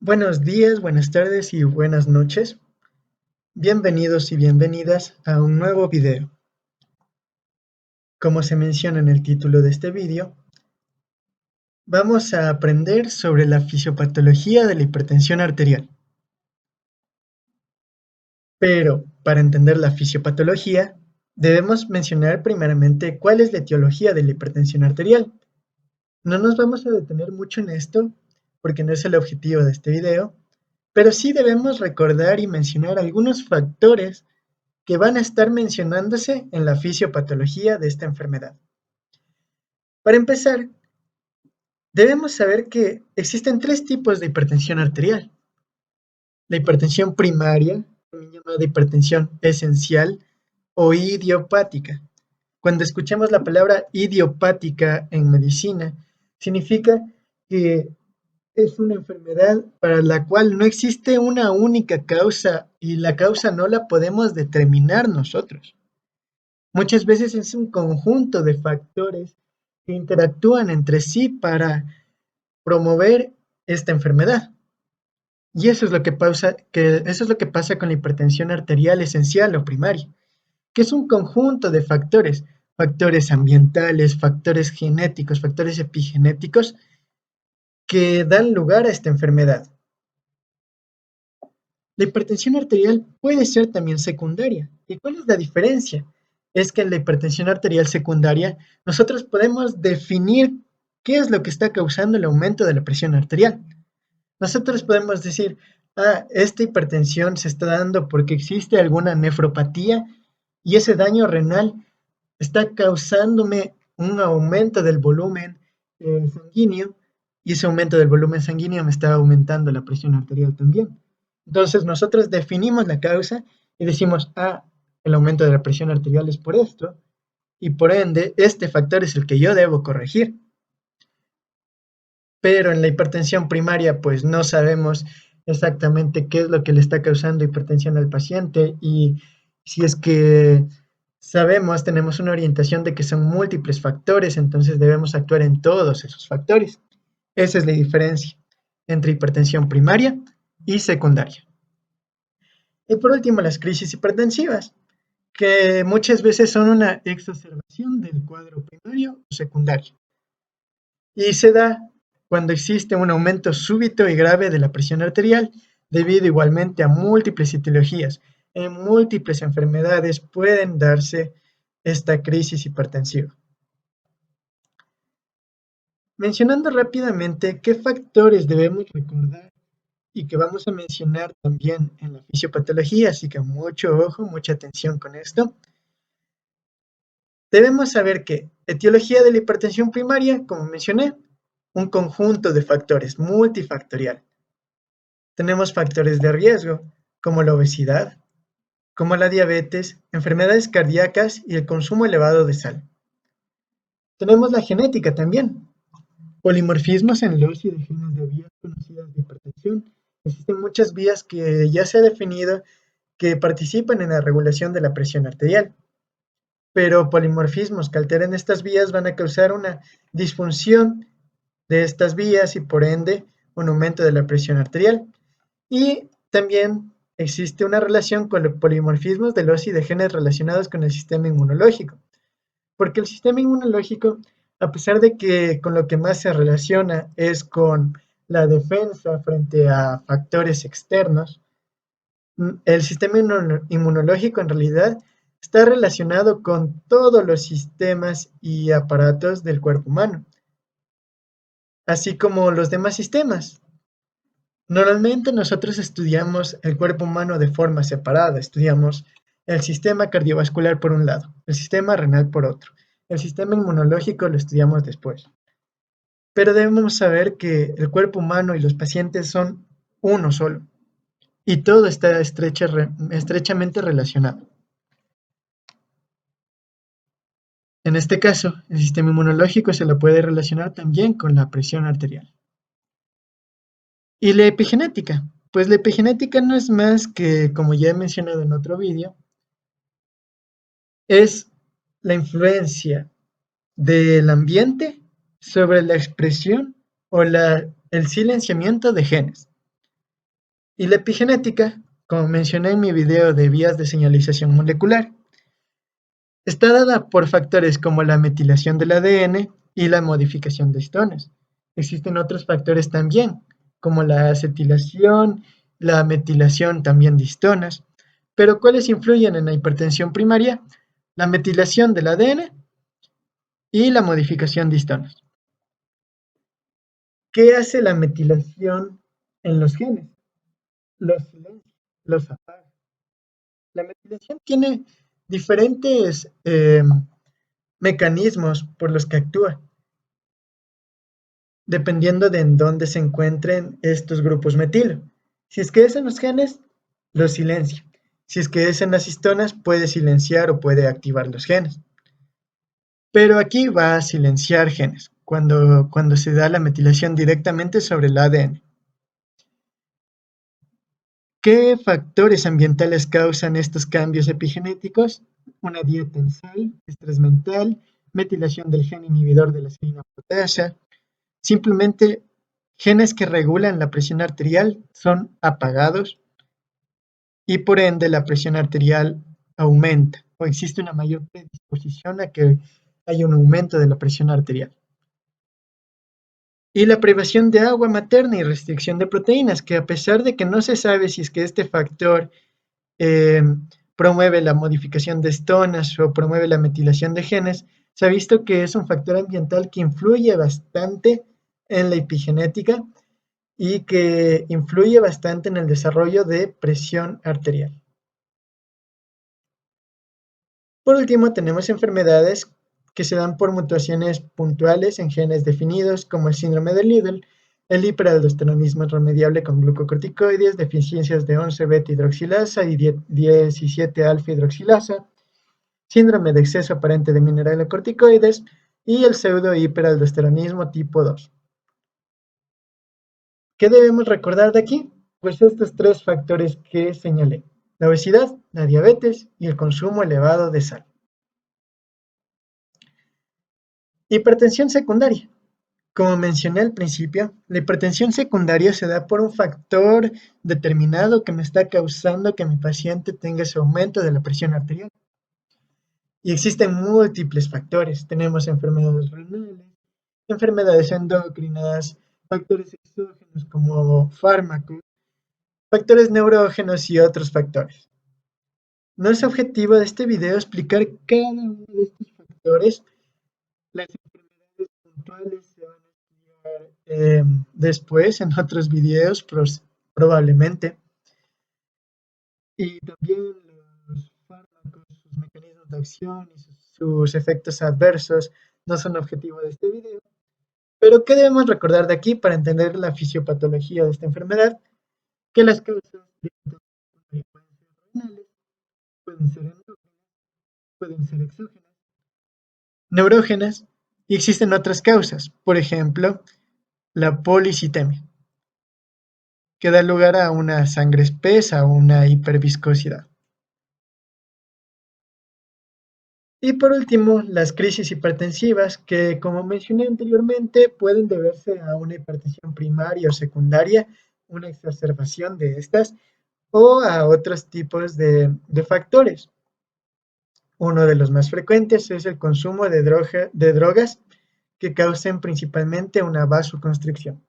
Buenos días, buenas tardes y buenas noches. Bienvenidos y bienvenidas a un nuevo video. Como se menciona en el título de este video, vamos a aprender sobre la fisiopatología de la hipertensión arterial. Pero para entender la fisiopatología, debemos mencionar primeramente cuál es la etiología de la hipertensión arterial. No nos vamos a detener mucho en esto porque no es el objetivo de este video, pero sí debemos recordar y mencionar algunos factores que van a estar mencionándose en la fisiopatología de esta enfermedad. Para empezar, debemos saber que existen tres tipos de hipertensión arterial. La hipertensión primaria, también llamada hipertensión esencial o idiopática. Cuando escuchamos la palabra idiopática en medicina, significa que es una enfermedad para la cual no existe una única causa y la causa no la podemos determinar nosotros. Muchas veces es un conjunto de factores que interactúan entre sí para promover esta enfermedad. Y eso es lo que pasa con la hipertensión arterial esencial o primaria, que es un conjunto de factores, factores ambientales, factores genéticos, factores epigenéticos, que dan lugar a esta enfermedad. La hipertensión arterial puede ser también secundaria. ¿Y cuál es la diferencia? Es que en la hipertensión arterial secundaria nosotros podemos definir qué es lo que está causando el aumento de la presión arterial. Nosotros podemos decir, esta hipertensión se está dando porque existe alguna nefropatía y ese daño renal está causándome un aumento del volumen sanguíneo y ese aumento del volumen sanguíneo me está aumentando la presión arterial también. Entonces nosotros definimos la causa y decimos, el aumento de la presión arterial es por esto y por ende este factor es el que yo debo corregir. Pero en la hipertensión primaria pues no sabemos exactamente qué es lo que le está causando hipertensión al paciente y si es que sabemos, tenemos una orientación de que son múltiples factores, entonces debemos actuar en todos esos factores. Esa es la diferencia entre hipertensión primaria y secundaria. Y por último, las crisis hipertensivas, que muchas veces son una exacerbación del cuadro primario o secundario. Y se da cuando existe un aumento súbito y grave de la presión arterial, debido igualmente a múltiples etiologías. En múltiples enfermedades pueden darse esta crisis hipertensiva. Mencionando rápidamente qué factores debemos recordar y que vamos a mencionar también en la fisiopatología, así que mucho ojo, mucha atención con esto. Debemos saber que etiología de la hipertensión primaria, como mencioné, un conjunto de factores multifactorial. Tenemos factores de riesgo, como la obesidad, como la diabetes, enfermedades cardíacas y el consumo elevado de sal. Tenemos la genética también, polimorfismos en los y de genes de vías conocidas de hipertensión. Existen muchas vías que ya se ha definido que participan en la regulación de la presión arterial, pero polimorfismos que alteren estas vías van a causar una disfunción de estas vías y por ende un aumento de la presión arterial. Y también existe una relación con los polimorfismos de los y de genes relacionados con el sistema inmunológico, porque el sistema inmunológico, a pesar de que con lo que más se relaciona es con la defensa frente a factores externos, el sistema inmunológico en realidad está relacionado con todos los sistemas y aparatos del cuerpo humano, así como los demás sistemas. Normalmente nosotros estudiamos el cuerpo humano de forma separada, estudiamos el sistema cardiovascular por un lado, el sistema renal por otro, el sistema inmunológico lo estudiamos después. Pero debemos saber que el cuerpo humano y los pacientes son uno solo y todo está estrechamente relacionado. En este caso, el sistema inmunológico se lo puede relacionar también con la presión arterial. Y la epigenética, pues la epigenética no es más que, como ya he mencionado en otro vídeo, es la influencia del ambiente sobre la expresión o el silenciamiento de genes. Y la epigenética, como mencioné en mi video de vías de señalización molecular, está dada por factores como la metilación del ADN y la modificación de histonas. Existen otros factores también, como la acetilación, la metilación también de histonas. Pero ¿cuáles influyen en la hipertensión primaria? La metilación del ADN y la modificación de histonas. ¿Qué hace la metilación en los genes? Los silencia, los apaga. La metilación tiene diferentes mecanismos por los que actúa, dependiendo de en dónde se encuentren estos grupos metilo. Si es que es en los genes, los silencia. Si es que es en las histonas, puede silenciar o puede activar los genes. Pero aquí va a silenciar genes, cuando se da la metilación directamente sobre el ADN. ¿Qué factores ambientales causan estos cambios epigenéticos? Una dieta en sal, estrés mental, metilación del gen inhibidor de la serina proteasa. Simplemente genes que regulan la presión arterial son apagados y por ende la presión arterial aumenta o existe una mayor predisposición a que haya un aumento de la presión arterial. Y la privación de agua materna y restricción de proteínas, que a pesar de que no se sabe si es que este factor eh, promueve la modificación de estonas o promueve la metilación de genes, se ha visto que es un factor ambiental que influye bastante en la epigenética y que influye bastante en el desarrollo de presión arterial. Por último, tenemos enfermedades que se dan por mutaciones puntuales en genes definidos, como el síndrome de Liddle, el hiperaldosteronismo irremediable con glucocorticoides, deficiencias de 11 beta hidroxilasa y 17 alfa hidroxilasa, síndrome de exceso aparente de mineralocorticoides y el pseudo hiperaldosteronismo tipo 2. ¿Qué debemos recordar de aquí? Pues estos tres factores que señalé: la obesidad, la diabetes y el consumo elevado de sal. Hipertensión secundaria. Como mencioné al principio, la hipertensión secundaria se da por un factor determinado que me está causando que mi paciente tenga ese aumento de la presión arterial. Y existen múltiples factores. Tenemos enfermedades renales, enfermedades endocrinas, factores exógenos como fármacos, factores neurógenos y otros factores. No es objetivo de este video explicar cada uno de estos factores. Las enfermedades puntuales se van a estudiar después en otros videos, probablemente. Y también los fármacos, sus mecanismos de acción y sus efectos adversos no son objetivo de este video. Pero ¿qué debemos recordar de aquí para entender la fisiopatología de esta enfermedad? Que las causas de pueden ser renales, pueden ser endógenas, pueden ser exógenas, neurógenas, y existen otras causas, por ejemplo, la policitemia, que da lugar a una sangre espesa o una hiperviscosidad. Y por último, las crisis hipertensivas, que como mencioné anteriormente, pueden deberse a una hipertensión primaria o secundaria, una exacerbación de estas, o a otros tipos de factores. Uno de los más frecuentes es el consumo de drogas que causen principalmente una vasoconstricción.